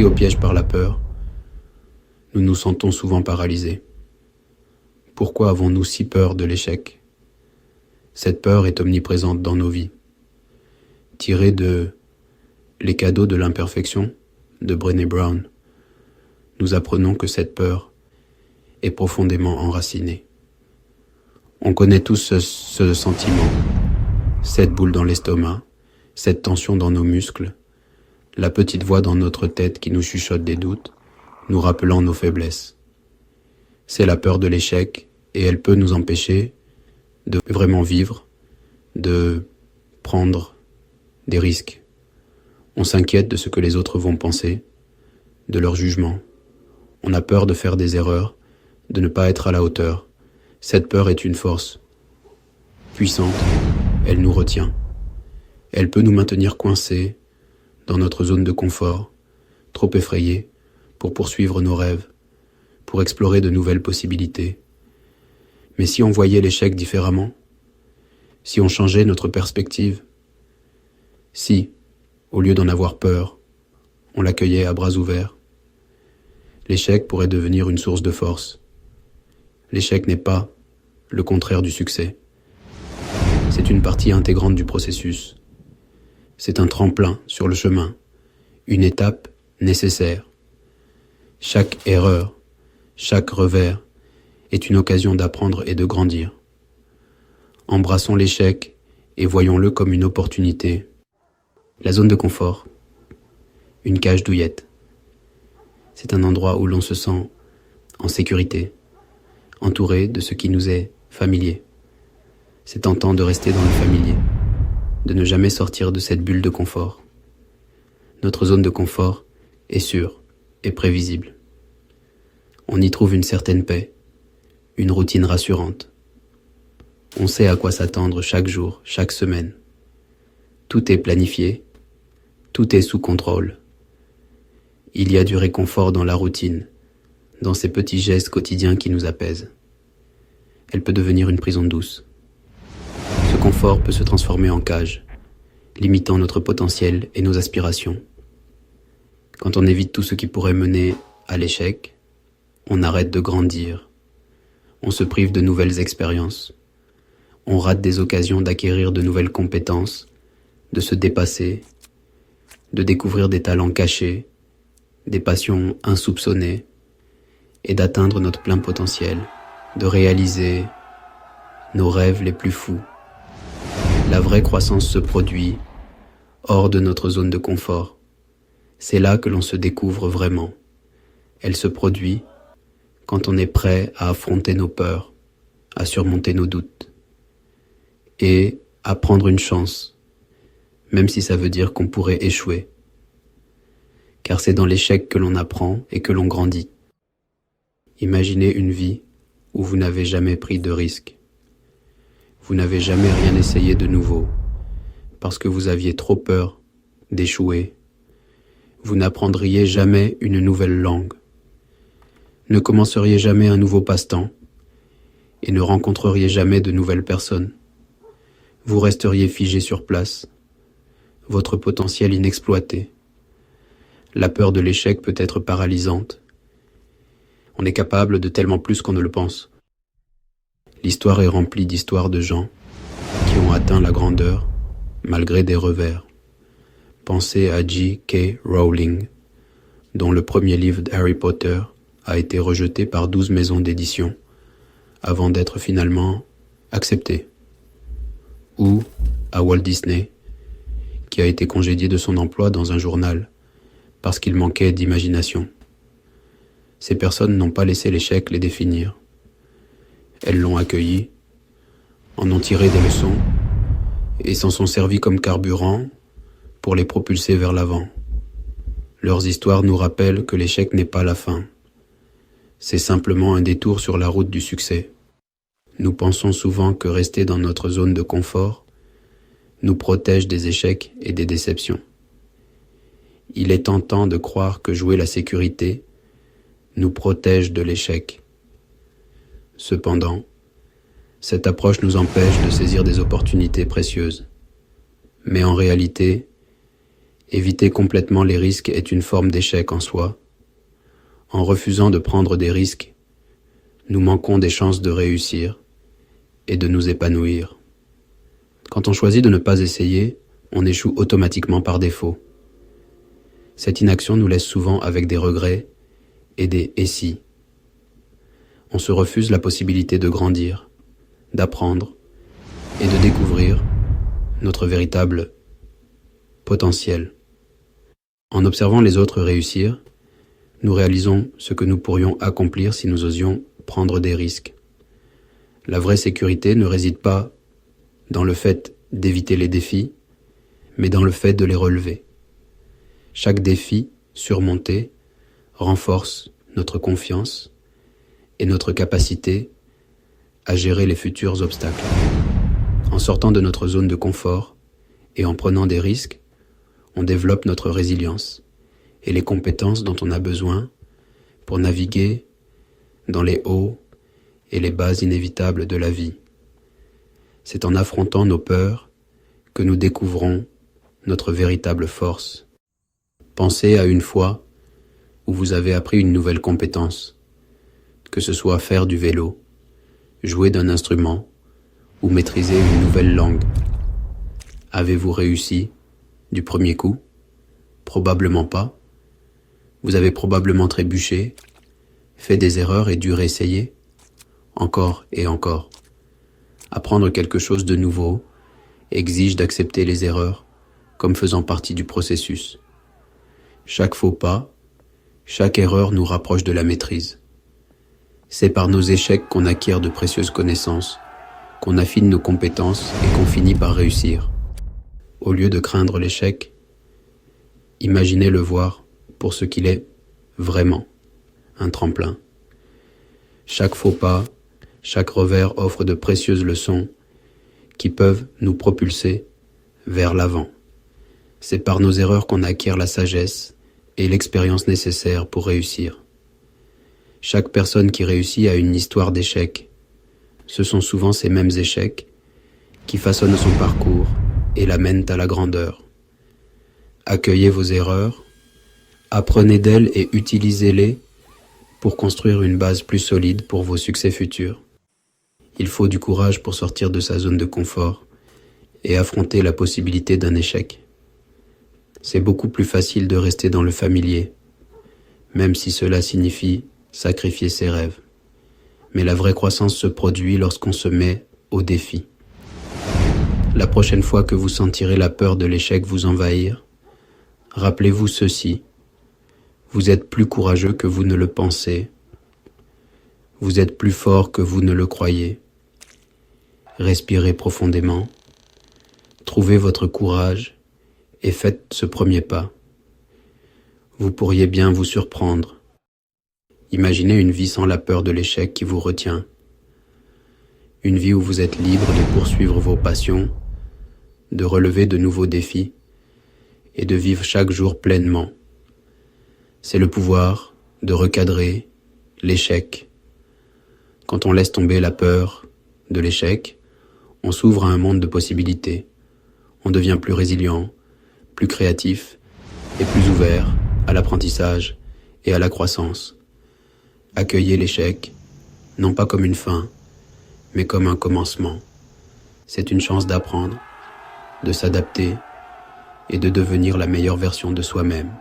Pris au piège par la peur, nous nous sentons souvent paralysés. Pourquoi avons-nous si peur de l'échec? Cette peur est omniprésente dans nos vies. Tirée de Les cadeaux de l'imperfection de Brené Brown, nous apprenons que cette peur est profondément enracinée. On connaît tous ce sentiment, cette boule dans l'estomac, cette tension dans nos muscles, la petite voix dans notre tête qui nous chuchote des doutes, nous rappelant nos faiblesses. C'est la peur de l'échec et elle peut nous empêcher de vraiment vivre, de prendre des risques. On s'inquiète de ce que les autres vont penser, de leur jugement. On a peur de faire des erreurs, de ne pas être à la hauteur. Cette peur est une force puissante, elle nous retient. Elle peut nous maintenir coincés dans notre zone de confort, trop effrayés pour poursuivre nos rêves, pour explorer de nouvelles possibilités. Mais si on voyait l'échec différemment, si on changeait notre perspective, si, au lieu d'en avoir peur, on l'accueillait à bras ouverts, l'échec pourrait devenir une source de force. L'échec n'est pas le contraire du succès. C'est une partie intégrante du processus. C'est un tremplin sur le chemin, une étape nécessaire. Chaque erreur, chaque revers est une occasion d'apprendre et de grandir. Embrassons l'échec et voyons-le comme une opportunité. La zone de confort, une cage douillette. C'est un endroit où l'on se sent en sécurité, entouré de ce qui nous est familier. C'est tentant de rester dans le familier, de ne jamais sortir de cette bulle de confort. Notre zone de confort est sûre et prévisible. On y trouve une certaine paix, une routine rassurante. On sait à quoi s'attendre chaque jour, chaque semaine. Tout est planifié, tout est sous contrôle. Il y a du réconfort dans la routine, dans ces petits gestes quotidiens qui nous apaisent. Elle peut devenir une prison douce. Ce confort peut se transformer en cage, limitant notre potentiel et nos aspirations. Quand on évite tout ce qui pourrait mener à l'échec, on arrête de grandir. On se prive de nouvelles expériences. On rate des occasions d'acquérir de nouvelles compétences, de se dépasser, de découvrir des talents cachés, des passions insoupçonnées, et d'atteindre notre plein potentiel, de réaliser nos rêves les plus fous. La vraie croissance se produit hors de notre zone de confort. C'est là que l'on se découvre vraiment. Elle se produit quand on est prêt à affronter nos peurs, à surmonter nos doutes et à prendre une chance, même si ça veut dire qu'on pourrait échouer. Car c'est dans l'échec que l'on apprend et que l'on grandit. Imaginez une vie où vous n'avez jamais pris de risque. Vous n'avez jamais rien essayé de nouveau parce que vous aviez trop peur d'échouer. Vous n'apprendriez jamais une nouvelle langue, ne commenceriez jamais un nouveau passe-temps et ne rencontreriez jamais de nouvelles personnes. Vous resteriez figé sur place, votre potentiel inexploité. La peur de l'échec peut être paralysante. On est capable de tellement plus qu'on ne le pense. L'histoire est remplie d'histoires de gens qui ont atteint la grandeur malgré des revers. Pensez à J.K. Rowling, dont le premier livre d'Harry Potter a été rejeté par 12 maisons d'édition avant d'être finalement accepté. Ou à Walt Disney, qui a été congédié de son emploi dans un journal parce qu'il manquait d'imagination. Ces personnes n'ont pas laissé l'échec les définir. Elles l'ont accueilli, en ont tiré des leçons et s'en sont servis comme carburant pour les propulser vers l'avant. Leurs histoires nous rappellent que l'échec n'est pas la fin. C'est simplement un détour sur la route du succès. Nous pensons souvent que rester dans notre zone de confort nous protège des échecs et des déceptions. Il est tentant de croire que jouer la sécurité nous protège de l'échec. Cependant, cette approche nous empêche de saisir des opportunités précieuses. Mais en réalité, Éviter complètement les risques est une forme d'échec en soi. En refusant de prendre des risques, nous manquons des chances de réussir et de nous épanouir. Quand on choisit de ne pas essayer, on échoue automatiquement par défaut. Cette inaction nous laisse souvent avec des regrets et des « et si ». On se refuse la possibilité de grandir, d'apprendre et de découvrir notre véritable potentiel. En observant les autres réussir, nous réalisons ce que nous pourrions accomplir si nous osions prendre des risques. La vraie sécurité ne réside pas dans le fait d'éviter les défis, mais dans le fait de les relever. Chaque défi surmonté renforce notre confiance et notre capacité à gérer les futurs obstacles. En sortant de notre zone de confort et en prenant des risques, on développe notre résilience et les compétences dont on a besoin pour naviguer dans les hauts et les bas inévitables de la vie. C'est en affrontant nos peurs que nous découvrons notre véritable force. Pensez à une fois où vous avez appris une nouvelle compétence, que ce soit faire du vélo, jouer d'un instrument ou maîtriser une nouvelle langue. Avez-vous réussi du premier coup? Probablement pas. Vous avez probablement trébuché, fait des erreurs et dû réessayer, encore et encore. Apprendre quelque chose de nouveau exige d'accepter les erreurs comme faisant partie du processus. Chaque faux pas, chaque erreur nous rapproche de la maîtrise. C'est par nos échecs qu'on acquiert de précieuses connaissances, qu'on affine nos compétences et qu'on finit par réussir. Au lieu de craindre l'échec, imaginez le voir pour ce qu'il est vraiment, un tremplin. Chaque faux pas, chaque revers offre de précieuses leçons qui peuvent nous propulser vers l'avant. C'est par nos erreurs qu'on acquiert la sagesse et l'expérience nécessaires pour réussir. Chaque personne qui réussit a une histoire d'échecs. Ce sont souvent ces mêmes échecs qui façonnent son parcours et l'amènent à la grandeur. Accueillez vos erreurs, apprenez d'elles et utilisez-les pour construire une base plus solide pour vos succès futurs. Il faut du courage pour sortir de sa zone de confort et affronter la possibilité d'un échec. C'est beaucoup plus facile de rester dans le familier, même si cela signifie sacrifier ses rêves. Mais la vraie croissance se produit lorsqu'on se met au défi. La prochaine fois que vous sentirez la peur de l'échec vous envahir, rappelez-vous ceci. Vous êtes plus courageux que vous ne le pensez. Vous êtes plus fort que vous ne le croyez. Respirez profondément. Trouvez votre courage et faites ce premier pas. Vous pourriez bien vous surprendre. Imaginez une vie sans la peur de l'échec qui vous retient. Une vie où vous êtes libre de poursuivre vos passions, de relever de nouveaux défis et de vivre chaque jour pleinement. C'est le pouvoir de recadrer l'échec. Quand on laisse tomber la peur de l'échec, on s'ouvre à un monde de possibilités. On devient plus résilient, plus créatif et plus ouvert à l'apprentissage et à la croissance. Accueillez l'échec, non pas comme une fin, mais comme un commencement. C'est une chance d'apprendre, de s'adapter et de devenir la meilleure version de soi-même.